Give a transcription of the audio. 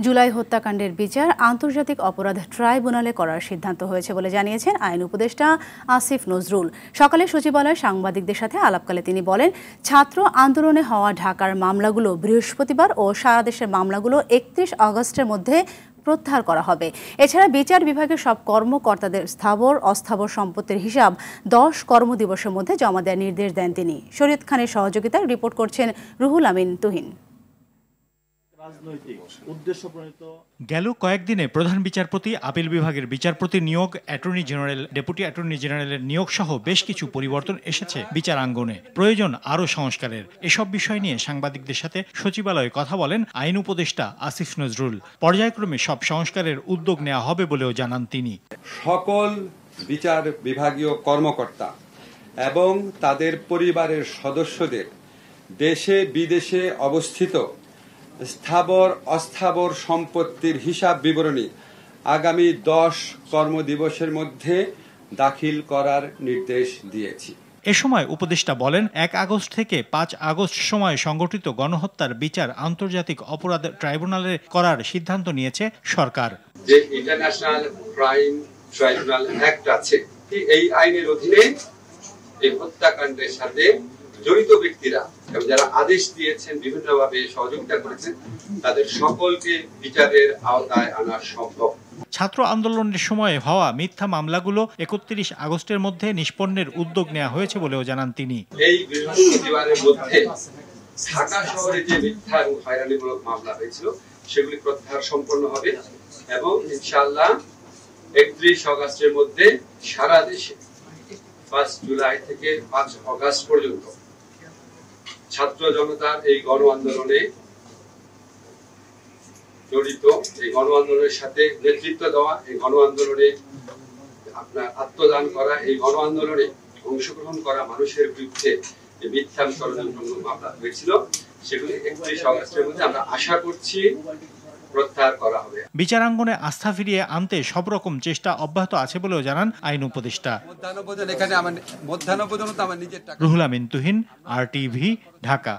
জুলাই হত্যাকাণ্ডের বিচার আন্তর্জাতিক অপরাধ ট্রাইব্যুনালে করার সিদ্ধান্ত হয়েছে বলে জানিয়েছেন আইন উপদেষ্টা আসিফ নজরুল। সকালে সচিবালয়ে সাংবাদিকদের সাথে আলাপকালে তিনি বলেন, ছাত্র আন্দোলনে হওয়া ঢাকার মামলাগুলো বৃহস্পতিবার ও সারা দেশের মামলাগুলো 31 আগস্টের মধ্যে প্রত্যাহার করা হবে। এছাড়া বিচার বিভাগের সব কর্মকর্তাদের স্থাবর অস্থাবর সম্পত্তির হিসাব 10 কর্মদিবসের মধ্যে জমা দেওয়ার নির্দেশ দেন তিনি। শরীয়ত খানের সহযোগিতায় রিপোর্ট করছেন রুহুল আমিন তুহিন। গেল কয়েকদিনে প্রধান বিচারপতি, আপিল বিভাগের বিচারপতি নিয়োগ, অ্যাটর্নি জেনারেল, ডেপুটি অ্যাটর্নি জেনারেলের নিয়োগ সহ বেশ কিছু পরিবর্তন এসেছে বিচারাঙ্গনে। প্রয়োজন আরও সংস্কারের। এসব বিষয় নিয়ে সাংবাদিকদের সাথে সচিবালয়ে কথা বলেন আইন উপদেষ্টা আসিফ নজরুল। পর্যায়ক্রমে সব সংস্কারের উদ্যোগ নেওয়া হবে বলেও জানান তিনি। সকল বিচার বিভাগীয় কর্মকর্তা এবং তাদের পরিবারের সদস্যদের দেশে বিদেশে অবস্থিত স্থাবর অস্থাবর সম্পত্তির হিসাব বিবরণী আগামী 10 কর্মদিবসের মধ্যে দাখিল করার নির্দেশ দিয়েছি। এ সময় উপদেষ্টা বলেন, 1 আগস্ট থেকে 5 আগস্ট সময় সংগঠিত গণহত্যার বিচার আন্তর্জাতিক অপরাধ ট্রাইব্যুনালে করার সিদ্ধান্ত নিয়েছে সরকার। যে ইন্টারন্যাশনাল ক্রাইম ট্রাইব্যুনাল অ্যাক্ট আছে, এই আইনের অধীনে এই হত্যাকাণ্ডের সাথে জড়িত ব্যক্তিরা এবং যারা আদেশ দিয়েছেন, বিভিন্নভাবে সহযোগিতা করেছেন, তাদের সকলকে বিচারের আওতায় আনা সম্ভব। ছাত্র আন্দোলনের সময় হওয়া মিথ্যা মামলাগুলো 31 আগস্টের মধ্যে নিষ্পন্নের উদ্যোগ নেওয়া হয়েছে বলেও জানান তিনি। এই বৃহস্পতিবারের মধ্যে ঢাকা শহরে যে মিথ্যা এবং হয়রানিমূলক মামলা হয়েছিল সেগুলি প্রত্যাহার সম্পন্ন হবে এবং ইনশাআল্লাহ 31 আগস্টের মধ্যে সারা দেশে 5 জুলাই থেকে 5 আগস্ট পর্যন্ত ছাত্র জনতার এই গণ আন্দোলনে জড়িত, এই গণ আন্দোলনের সাথে নেতৃত্ব দেওয়া, এই গণ আন্দোলনে আপনার আত্মদান করা, এই গণ আন্দোলনে অংশগ্রহণ করা মানুষের বিরুদ্ধে যে মিথ্যা ষড়যন্ত্রমূলক মামলা হয়েছিল সেগুলি 31 আগস্টের মধ্যে আমরা আশা করছি প্রত্যাহার করা হবে। বিচারাঙ্গনে আস্থা ফিরিয়ে আনতে সব রকম চেষ্টা অব্যাহত আছে বলেও জানান আইন উপদেষ্টা। মধ্যাহ্নভোজন এখানে আমার মধ্যাহ্নভোজন তো আমার নিজের টাকা। রুহুল আমিন তুহিন, RTV, ঢাকা।